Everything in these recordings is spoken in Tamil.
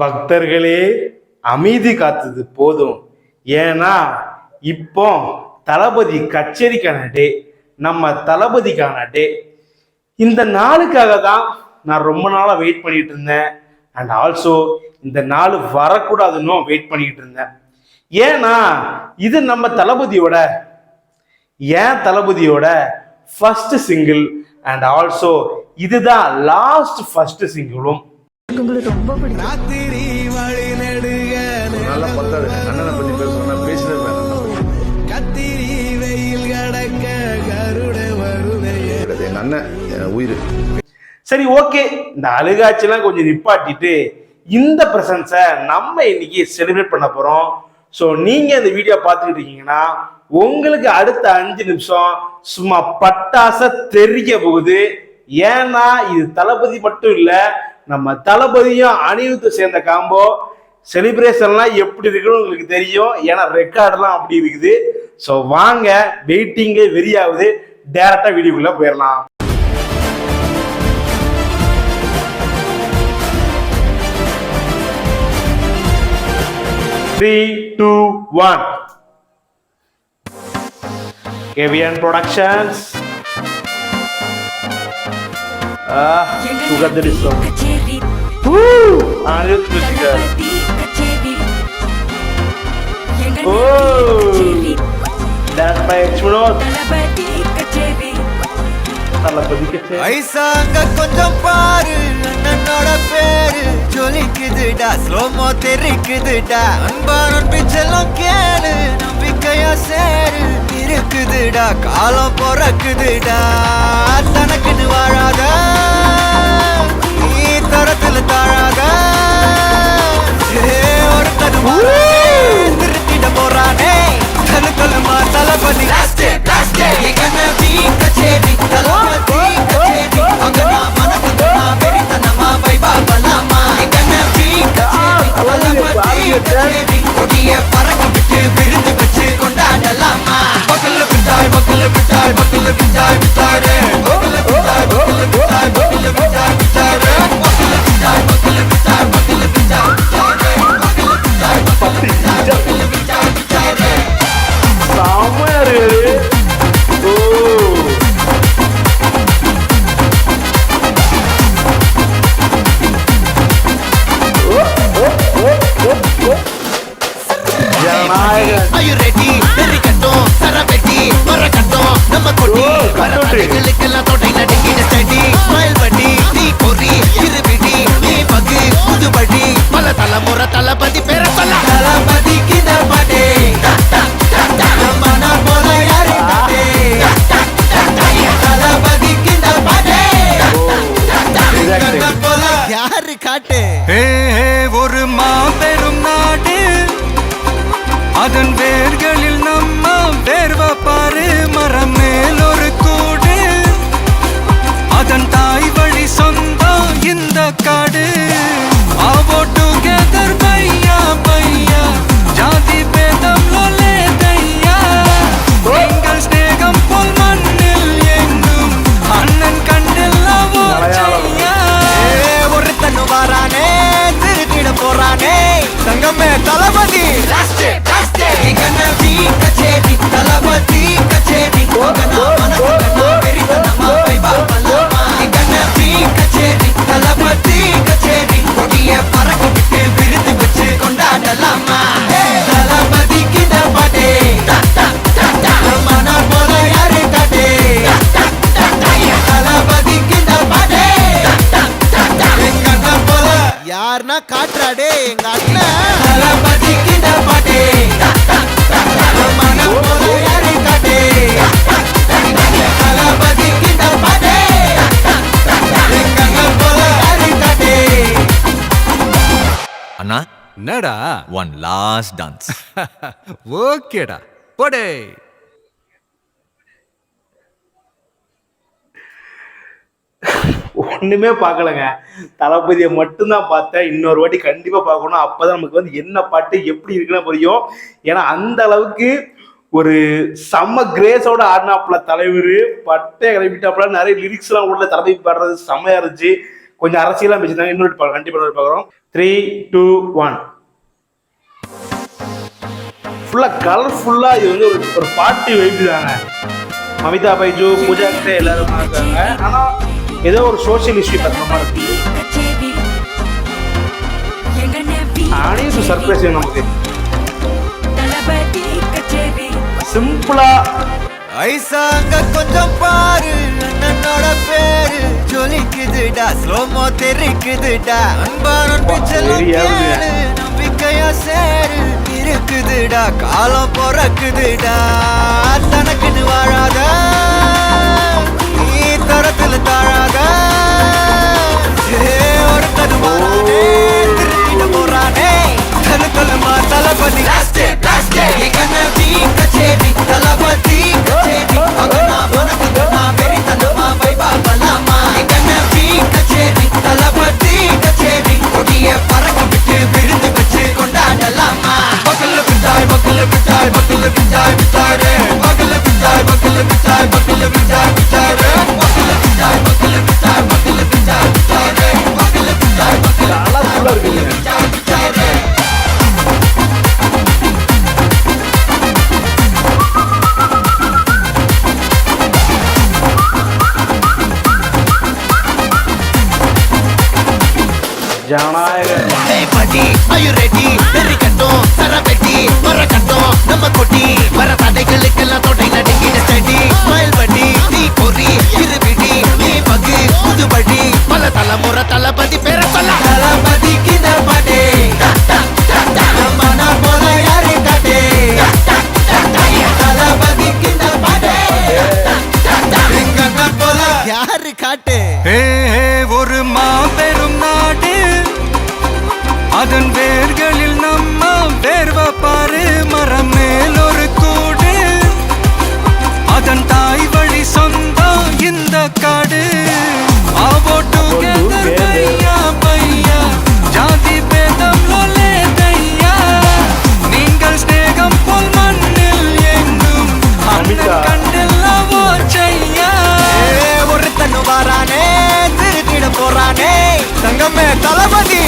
பக்தர்களே, அமைதி காத்தது போதும். ஏன்னா இப்போ தளபதி கச்சேரிக்கான டே, நம்ம தளபதிக்கான டே. இந்த நாளுக்காக தான் நான் ரொம்ப நாளாக வெயிட் பண்ணிட்டு இருந்தேன். அண்ட் ஆல்சோ இந்த நாள் வரக்கூடாதுன்னு வெயிட் பண்ணிட்டு இருந்தேன். ஏன்னா இது நம்ம தளபதியோட ஃபர்ஸ்ட் சிங்கிள். அண்ட் ஆல்சோ இதுதான் லாஸ்ட் ஃபர்ஸ்ட் சிங்கிளும். உங்களுக்கு ரொம்ப பிடிக்கும். நல்லா பத்தாது அண்ணனை பத்தி பேசுறேன் பேசுறேன். கத்திரி வெயில் கடக்க கருட வருவே எங்க அண்ணன் உயிர். சரி, ஓகே, இந்த அழுகாட்சியெல்லாம் கொஞ்சம் நிப்பாட்டிட்டு இந்த பிரசன்ஸை நம்ம இன்னைக்கு செலிப்ரேட் பண்ண போறோம். ஸோ நீங்க இந்த வீடியோ பார்த்துக்கிட்டு இருக்கீங்கன்னா உங்களுக்கு அடுத்த 5 நிமிஷம் சும்மா பட்டாச தெரிய போகுது. ஏன்னா இது தளபதி மட்டும் இல்ல, நம்ம தளபதியும் அனிருத்து சேர்ந்த காம்போ. செலிப்ரேஷன்லாம் எப்படி இருக்குன்னு உங்களுக்கு தெரியும், ஏன்னா ரெக்கார்டெல்லாம் அப்படி இருக்குது. ஸோ வாங்க, வெயிட்டிங்கே வெறியாகுது, டைரக்டா வீடியோக்குள்ள போயிடலாம். Three, two, one. KVN Productions. Look at this song. Anirudh musical. Oh, that's my H-Manod. ஐசாங்க கொஞ்சம் பாரு, அண்ணனோட பேரு ஜொலிக்குதுடா, ஸ்லோமோ தெரிக்குதுடா, அன்பான பிச்செல்லாம் கேளு, நம்பிக்கையா சேரு இருக்குதுடா, காலம் பிறக்குதுடா, தனக்குன்னு வாழாத நீ தரத்துல தாழாத, ஒரு கது திருத்திட போறானே கலுக்கலுமா தளபதி. பறக்க விட்டு விருந்து வச்சு கொண்டாடலாமா, பக்கல்ல பிட்டாய் பக்கல்ல பிட்டாய் பக்கல்ல பிட்டாய் பிட்டாரே, பக்கல்ல பிட்டாய் பக்கல்ல பிட்டாய் பக்கல்ல பிட்டாய் பிட்டாரே, பக்கல்ல பிட்டாய் பக்கல்ல பிட்டாய் பக்கல்ல பிட்டாய் பிட்டாரே, பக்கல்ல பிட்டாய் பக்கல்ல பிட்டாய் பக்கல்ல பிட்டாய் பிட்டாரே. சாமரு கட்டுகளுக்கெல்லாம் தொட்டை நடுங்கிட ஸ்டடி ஸ்மைல் பண்ணி நீ பொறி இருபிடி நீ பகு புதுபடி பல தலைமுறை தளபதி பேர சொல்ல தளபதி கித பாட்டே மன போல யாரு தளபதி கித பாட்டே போல யாரு காட்டு. ஒரு மாபெரும் நாடு, அதன் வேர்களில் நம்ம வேர்வ பாரு, மரம் மேல் ஒரு கூடு, அதன் தாய் வழி சொந்தம் இந்த காடு. ஆவோ டுகெதர் பையா பையா, ஜாதி பேதம் லோலே தையா, எங்கள் ஸ்நேகம் போல் மண்ணில் எங்கும் அண்ணன் கண்டெல்லாவோ செய்யா. ஒரு தன்னு வாரானே திருத்திட போறானே தங்கமே தளபதி தளபதி கச்சேரி தளபதி கச்சேரி கொடிய பறக்க விட்டு விருந்து வச்சு கொண்டாடலாமா, தளபதி கிட்ட பாட்டே மன போல யாரு காட்டே, தளபதி கிட்ட பாட்டே எங்க அண்ணன் போல யாருன்னா காட்டுறாடே எங்க அண்ணன், தளபதி கிட்ட பாட்டே மன போல யாரு காட்டே, தளபதி கிட்ட பாட்டே எங்க அண்ணன் போல யாரு காட்டே. அண்ணா என்னடா? One last dance. ஓகேடா, போடே. ஒண்ணுமே பார்க்கலங்க, தளபதியை மட்டும்தான் பார்த்தேன். இன்னொரு வாட்டி கண்டிப்பா பார்க்கணும், அப்பதான் நமக்கு என்ன பாட்டு எப்படி இருக்குன்னு புரியும். ஏன்னா அந்த அளவுக்கு ஒரு செம்ம கிரேஸோட ஆடினாப்புல தலைவர், பட்டை கிளப்பிட்டாப்புல, நிறைய லிரிக்ஸ் எல்லாம் உள்ள தளபதி பாடுறது செம்மையா இருந்துச்சு. கொஞ்சம் அரசியலாக பேசியிருந்தாங்க. இன்னொரு கண்டிப்பாக பார்க்குறோம். 3, 2, 1. ஃபுல்லாக கலர்ஃபுல்லாக இது வந்து ஒரு பார்ட்டி வைப்பு தாங்க. மமிதா பைஜு, பூஜா கிட்ட எல்லாரும் இருக்காங்க. ஆனால் ஏதோ ஒரு சோசியல் இஷ்யூ பத்திர மாதிரி இருக்கு. அனைத்து சர்ப்ரைஸ் நமக்கு சிம்பிளா ஐசாங்க கொஞ்சம் பாரு அண்ணனோட பேரு ஜொலிக்குதுடா ஸ்லோமோ தெரிக்குதுடா அன்பாரன் பிச்சலும் கேளு நம்பிக்கையா சேரு இருக்குதுடா காலம் பிறக்குதுடா தனக்குன்னு வாழாத நீ தரத்துல தாழாத ஒரு தருவானே திருப்பிட்டு போறானே தனக்குள்ளுமா தளபதி கச்சேரி தளபதி கச்சேரி அகனா மனக்குனா வெறி தனமா வைபா பலாமா கண்ணவி கச்சேரி தளபதி கச்சேரி கொடிய பறக்க விட்டு விருந்து வச்சு கொண்டாடலாமா பக்கல்ல பிட்டாய் பக்கல்ல பிட்டாய் பக்கல்ல பிட்டாய் பிட்டாரே பக்கல்ல பிட்டாய் பக்கல்ல பிட்டாய் பக்கல்ல பிட்டாய் பிட்டாரே பக்கல்ல பிட்டாய் பக்கல்ல பிட்டாய் பக்கல்ல பிட்டாய் பிட்டாரே பக்கல்ல பிட்டாய் பக்கல்ல பிட்டாய் பிட்டாரே ஜனநாயக நம்ம கொட்டி வர தடைகளுக்கெல்லாம் தொடை நடுங்கின ஸ்டடி ஸ்மைல் படி நீ பொறி இருபிடி நீ பகு புதுபடி பல தலைமுறை தளபதி பேர சொல்ல தளபதிக்கு இந்த பாட்டே மன போல யாரு காட்டே தளபதிக்கு இந்த பாட்டே எங்க போல யாரு காட்டு ஒரு மாபெரும் நாடு அதன் வேர்களில் நம்ம வேர்வ பாரு மரம் மேல் ஒரு கூடு அதன் தாய் வழி சொந்தம் இந்த காடு ஆவோ டுகெதர் பையா பையா ஜாதி பேதம் லோலே தையா நீங்கள் ஸ்நேகம் போல் மண்ணில் எங்கும் அண்ணன் கண்டெல்லாவோ செய்யா ஒருத்தனு வாரானே திருத்திட போறானே தங்கமே தளபதி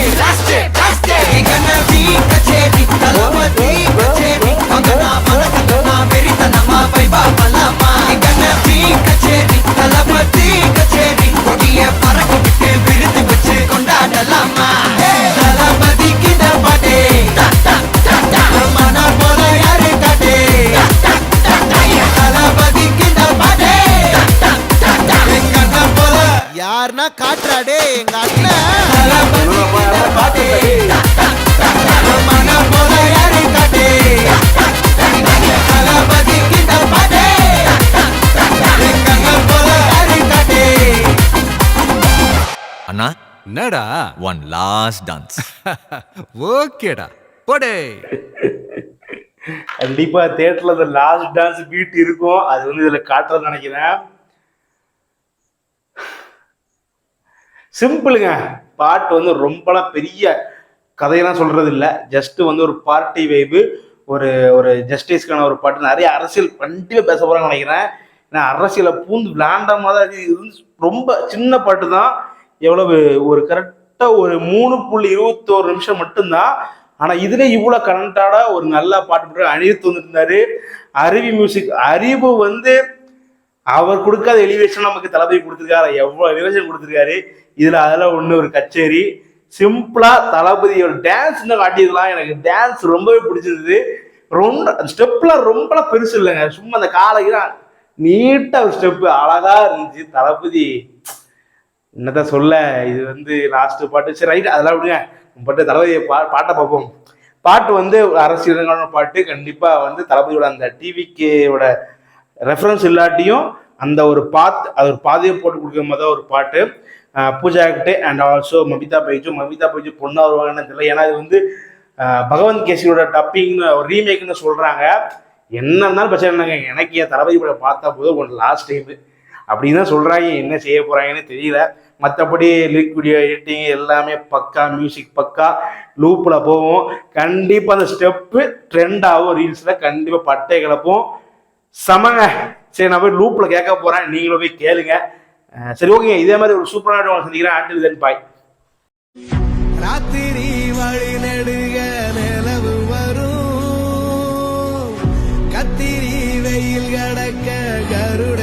கண்ணவி கச்சேரி தளபதி கச்சேரி அகனா மனக்குனா வெறி தனமா வைபா பலாமா கண்ணவி கச்சேரி தளபதி கச்சேரி கொடிய பறக்க விட்டு விருந்து வச்சு கொண்டாடலாமா தளபதிக்கு இந்த பாட்டே மன போல யாரு காட்டே தளபதிக்கு இந்த பாட்டே எங்க அண்ணன் போல யாருன்னா காட்டுறாடே எங்க அண்ணன் பாட்டே மன போல யாரு காட்டே தளபதிக்கு இந்த பாட்டே எங்க அண்ணன் போல யாரு காட்டே அண்ணா என்னடா one last dance. ஓகேடா போடே. கண்டிப்பா தியேட்டர்ல அந்த லாஸ்ட் டான்ஸ் பீட் இருக்கும். அது வந்து இதுல காட்டுறதுன்னு நினைக்கிறேன். சிம்பிளுங்க. பாட்டு வந்து ரொம்பலாம் பெரிய கதையெல்லாம் சொல்றது இல்லை. ஜஸ்ட் வந்து ஒரு பார்ட்டி வைப்பு, ஒரு ஒரு ஜஸ்டிஸ்க்கான ஒரு பாட்டு. நிறைய அரசியல் கண்டிப்பாக பேச போறாங்கன்னு நினைக்கிறேன். ஏன்னா அரசியலை பூந்து விளாண்டாம தான் இது ரொம்ப சின்ன பாட்டு தான். எவ்வளவு ஒரு கரெக்டாக ஒரு 3.21 நிமிஷம் மட்டும்தான். ஆனால் இதுல இவ்வளோ கரண்டாட ஒரு நல்ல பாட்டு போட்டு அனிருத் வந்துருந்தாரு. அருவி மியூசிக் அறிவு வந்து அவர் கொடுக்காத எலிவேஷன் நமக்கு தளபதி கொடுத்துருக்காரு. எவ்வளோ எலிவேஷன் கொடுத்துருக்காரு இதுல. அதெல்லாம் ஒன்று ஒரு கச்சேரி. சிம்பிளா தளபதியோட டான்ஸ் தான் காட்டியதுலாம். எனக்கு டான்ஸ் ரொம்பவே பிடிச்சிருந்தது. ரொம்ப ஸ்டெப்லாம் ரொம்ப பெருசு இல்லைங்க. சும்மா அந்த காலைக்கு நீட்டா ஒரு ஸ்டெப்பு அழகா இருந்துச்சு. தளபதி என்னதான் சொல்ல, இது வந்து லாஸ்ட் பாட்டு. சரி ரைட், அதெல்லாம் விடுங்க. பட்டு தளபதி பாட்டை பார்ப்போம். பாட்டு வந்து அரசியலான பாட்டு. கண்டிப்பா வந்து தளபதியோட அந்த டிவிக்கோட ரெஃபரன்ஸ் இல்லாட்டியும் அந்த ஒரு அது ஒரு பாதையை போட்டு கொடுக்குற மாதிரி தான் ஒரு பாட்டு. பூஜா கிட்டே அண்ட் ஆல்சோ மமிதா பைஜு பொண்ணா வருவாங்கன்னு தெரியல. ஏன்னா இது வந்து பகவந்த் கேசியோட டப்பிங்னு ஒரு ரீமேக்னு சொல்றாங்க. என்ன இருந்தாலும் பிரச்சனை இல்லைங்க. எனக்கு என் தளபதி படம் பார்த்தா போதும் ஒன்று லாஸ்ட் டைம் அப்படின்னு தான் சொல்றாங்க. என்ன செய்ய போறாங்கன்னு தெரியல. மற்றபடி லிரிக் வீடியோ எடிட்டிங் எல்லாமே பக்கா, மியூசிக் பக்கா, லூப்பில் போவோம். கண்டிப்பாக அந்த ஸ்டெப்பு ட்ரெண்ட் ஆகும். ரீல்ஸில் கண்டிப்பாக பட்டை கிளப்போம். சமங்க. சரி, நான் போய் லூப்பில் கேட்க போகிறேன். நீங்களும் போய் கேளுங்க. சரி ஓகே, இதே மாதிரி ஒரு சூப்பரான வீடியோ சந்திக்கிறேன். until then bye. ராத்திரி வழி நெடுக நிலவு வரும் கத்திரி வெயில் கடக்க கருட